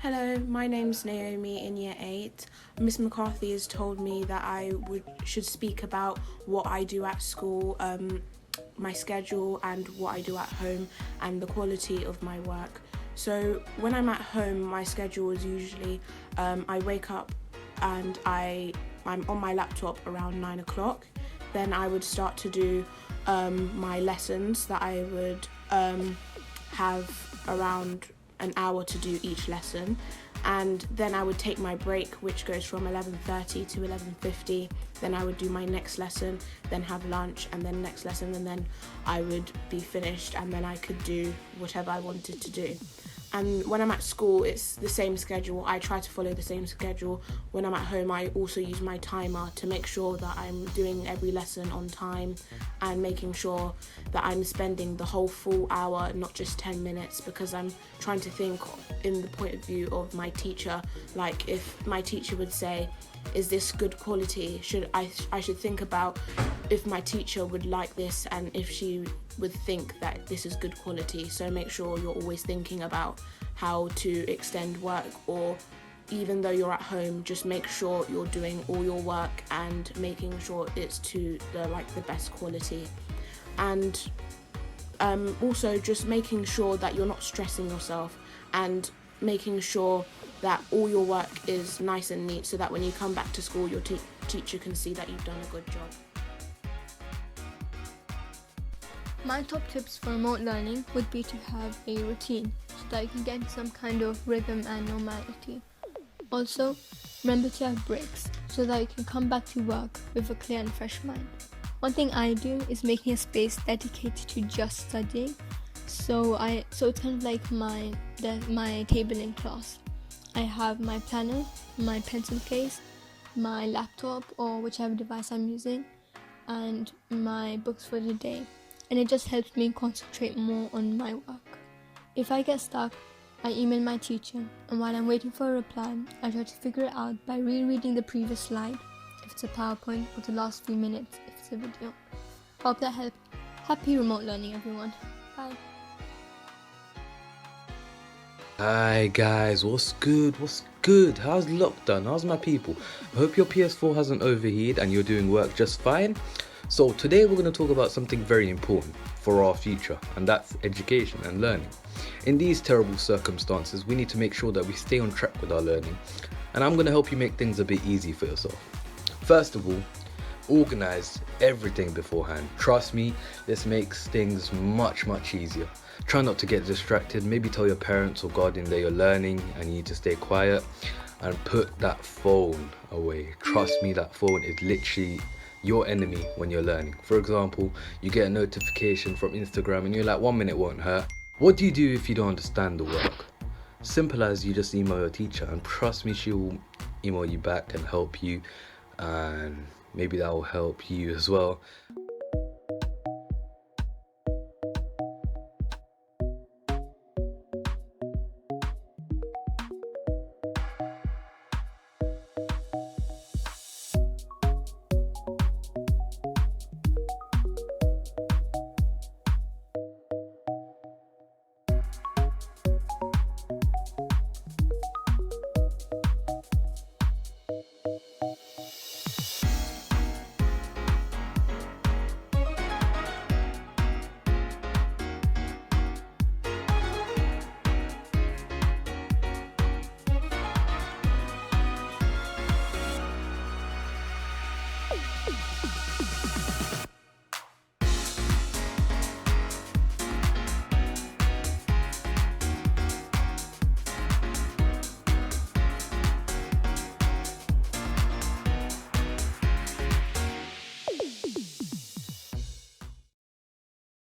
Hello, my name's Naomi in Year 8. Miss McCarthy has told me that I should speak about what I do at school, my schedule and what I do at home and the quality of my work. So when I'm at home, my schedule is usually I wake up and I'm on my laptop around 9 o'clock. Then I would start to do my lessons that I would have around an hour to do each lesson, and then I would take my break, which goes from 11:30 to 11:50. Then I would do my next lesson, then have lunch, and then next lesson, and then I would be finished, and then I could do whatever I wanted to do. And when I'm at school, it's the same schedule. I try to follow the same schedule. When I'm at home, I also use my timer to make sure that I'm doing every lesson on time and making sure that I'm spending the whole full hour, not just 10 minutes, because I'm trying to think in the point of view of my teacher. Like, if my teacher would say, is this good quality? I should think about if my teacher would like this and if she would think that this is good quality. So make sure you're always thinking about how to extend work, or even though you're at home, just make sure you're doing all your work and making sure it's to the best quality. And also just making sure that you're not stressing yourself and making sure that all your work is nice and neat, so that when you come back to school, your teacher can see that you've done a good job. My top tips for remote learning would be to have a routine so that you can get some kind of rhythm and normality. Also, remember to have breaks so that you can come back to work with a clear and fresh mind. One thing I do is making a space dedicated to just studying. So it's kind of like my table in class. I have my planner, my pencil case, my laptop or whichever device I'm using, and my books for the day. And it just helps me concentrate more on my work. If I get stuck, I email my teacher, and while I'm waiting for a reply, I try to figure it out by rereading the previous slide, if it's a PowerPoint, or the last few minutes, if it's a video. Hope that helped. Happy remote learning, everyone. Bye. Hi guys, what's good? How's lockdown? How's my people? I hope your PS4 hasn't overheated and you're doing work just fine. So today we're going to talk about something very important for our future, and that's education and learning. In these terrible circumstances, we need to make sure that we stay on track with our learning, and I'm going to help you make things a bit easy for yourself. First of all, organize everything beforehand. Trust me, this makes things much easier. Try not to get distracted. Maybe tell your parents or guardian that you're learning and you need to stay quiet, and put that phone away. Trust me, that phone is literally your enemy when you're learning. For example, you get a notification from Instagram and you're like, 1 minute won't hurt. What do you do if you don't understand the work? Simple as you just email your teacher, and trust me, she will email you back and help you, and maybe that will help you as well.